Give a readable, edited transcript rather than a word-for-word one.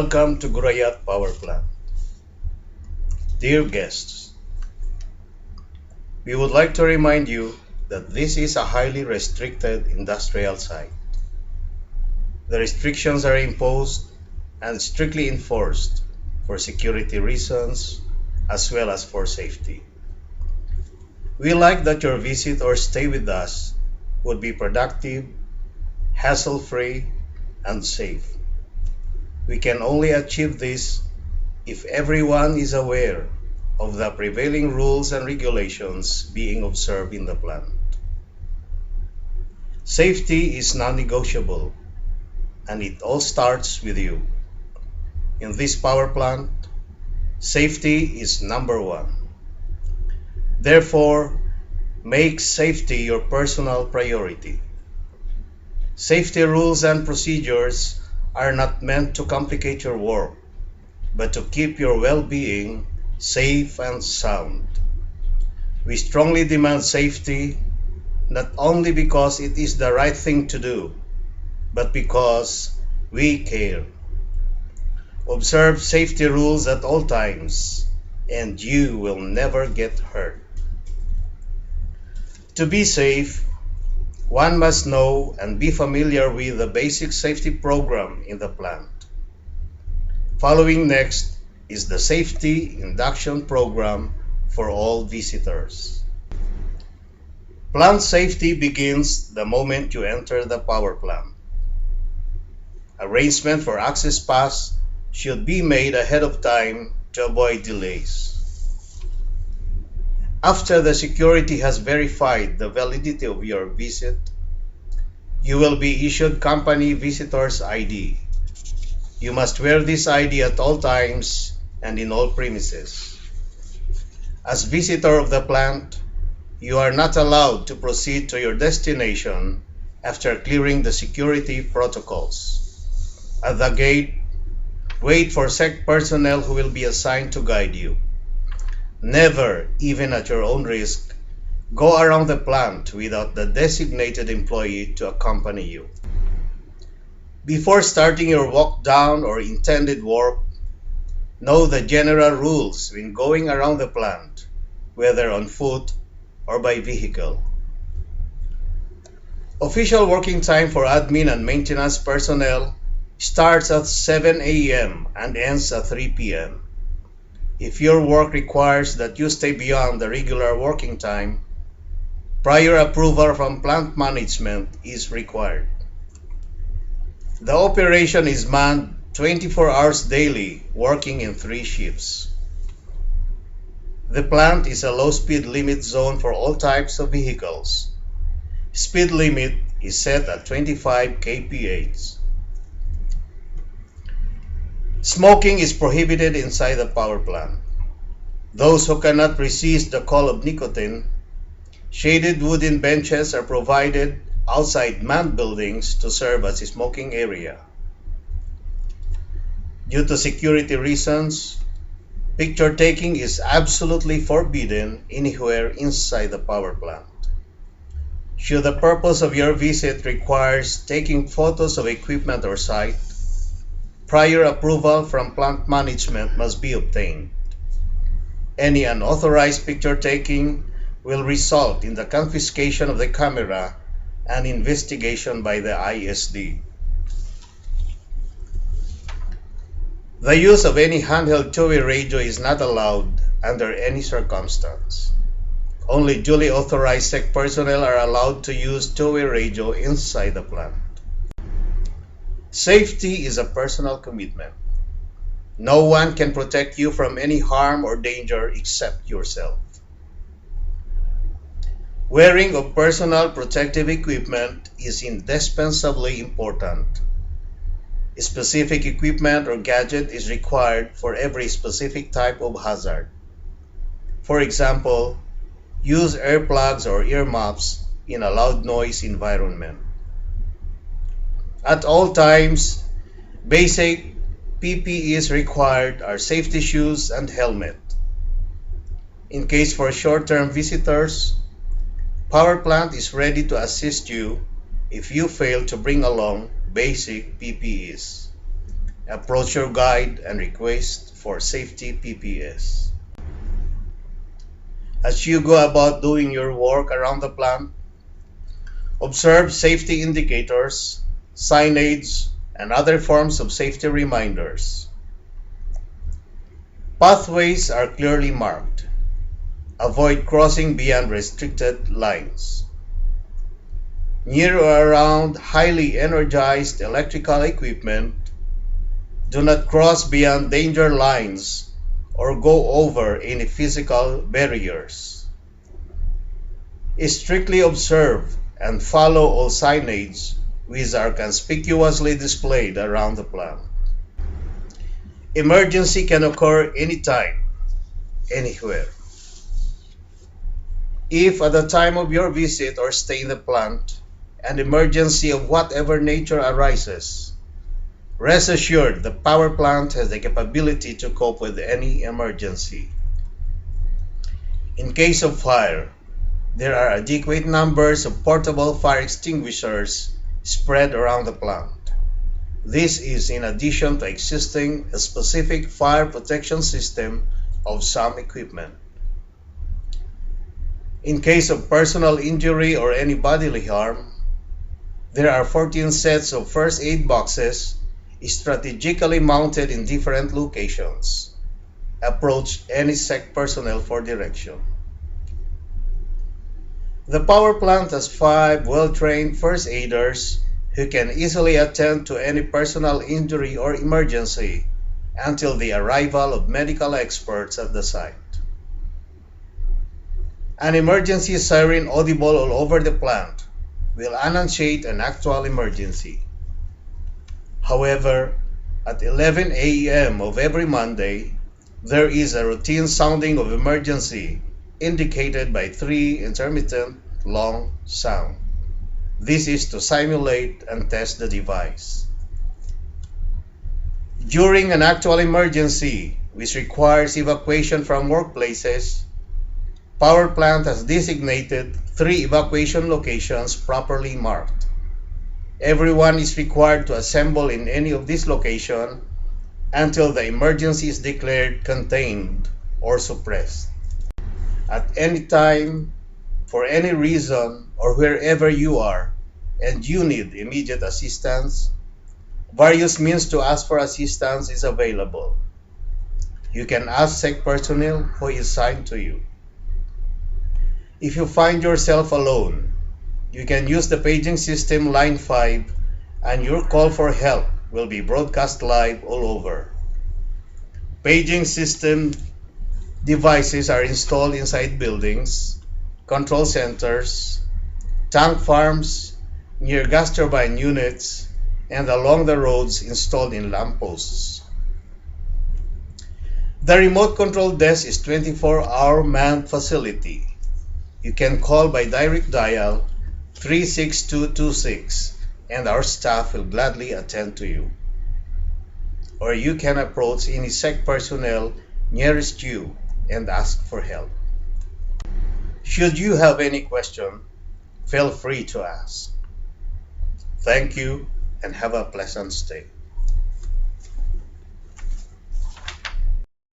Welcome to Qurayat Power Plant. Dear guests, we would like to remind you that this is a highly restricted industrial site. The restrictions are imposed and strictly enforced for security reasons as well as for safety. We like that your visit or stay with us would be productive, hassle-free, and safe. We can only achieve this if everyone is aware of the prevailing rules and regulations being observed in the plant. Safety is non-negotiable, and it all starts with you. In this power plant, safety is number one. Therefore, make safety your personal priority. Safety rules and procedures are not meant to complicate your work, but to keep your well-being safe and sound. We strongly demand safety, not only because it is the right thing to do, but because we care. Observe safety rules at all times, and you will never get hurt. To be safe, one must know and be familiar with the basic safety program in the plant. Following next is the safety induction program for all visitors. Plant safety begins the moment you enter the power plant. Arrangement for access pass should be made ahead of time to avoid delays. After the security has verified the validity of your visit, you will be issued company visitor's ID. You must wear this ID at all times and in all premises. As visitor of the plant, you are not allowed to proceed to your destination after clearing the security protocols. At the gate, wait for SEC personnel who will be assigned to guide you. Never, even at your own risk, go around the plant without the designated employee to accompany you. Before starting your walk down or intended work, know the general rules when going around the plant, whether on foot or by vehicle. Official working time for admin and maintenance personnel starts at 7 a.m. and ends at 3 p.m. If your work requires that you stay beyond the regular working time, prior approval from plant management is required. The operation is manned 24 hours daily, working in 3 shifts. The plant is a low speed limit zone for all types of vehicles. Speed limit is set at 25 kph. Smoking is prohibited inside the power plant. Those who cannot resist the call of nicotine, shaded wooden benches are provided outside manned buildings to serve as a smoking area. Due to security reasons, picture taking is absolutely forbidden anywhere inside the power plant. Should the purpose of your visit requires taking photos of equipment or site, prior approval from plant management must be obtained. Any unauthorized picture taking will result in the confiscation of the camera and investigation by the ISD. The use of any handheld two-way radio is not allowed under any circumstance. Only duly authorized SEC personnel are allowed to use two-way radio inside the plant. Safety is a personal commitment. No one can protect you from any harm or danger except yourself. Wearing of personal protective equipment is indispensably important. Specific equipment or gadget is required for every specific type of hazard. For example, use earplugs or ear muffs in a loud noise environment. At all times, basic PPEs required are safety shoes and helmet. In case for short-term visitors, power plant is ready to assist you if you fail to bring along basic PPEs. Approach your guide and request for safety PPS. As you go about doing your work around the plant, observe safety indicators, signage, and other forms of safety reminders. Pathways are clearly marked. Avoid crossing beyond restricted lines. Near or around highly energized electrical equipment, do not cross beyond danger lines or go over any physical barriers. Strictly observe and follow all signage which are conspicuously displayed around the plant. Emergency can occur anytime, anywhere. If at the time of your visit or stay in the plant, an emergency of whatever nature arises, rest assured the power plant has the capability to cope with any emergency. In case of fire, there are adequate numbers of portable fire extinguishers spread around the plant. This is in addition to existing a specific fire protection system of some equipment. In case of personal injury or any bodily harm, there are 14 sets of first aid boxes strategically mounted in different locations. Approach any SEC personnel for direction. The power plant has 5 well-trained first aiders who can easily attend to any personal injury or emergency until the arrival of medical experts at the site. An emergency siren audible all over the plant will annunciate an actual emergency. However, at 11 a.m. of every Monday, there is a routine sounding of emergency indicated by 3 intermittent long sounds. This is to simulate and test the device. During an actual emergency, which requires evacuation from workplaces, power plant has designated 3 evacuation locations properly marked. Everyone is required to assemble in any of these locations until the emergency is declared contained or suppressed. At any time, for any reason, or wherever you are, and you need immediate assistance, various means to ask for assistance is available. You can ask SEC personnel who is assigned to you. If you find yourself alone, you can use the paging system line 5 and your call for help will be broadcast live all over. Paging system devices are installed inside buildings, control centers, tank farms, near gas turbine units, and along the roads installed in lampposts. The remote control desk is 24-hour manned facility. You can call by direct dial 36226 and our staff will gladly attend to you. Or you can approach any SEC personnel nearest you and ask for help. Should you have any question, feel free to ask. Thank you and have a pleasant stay.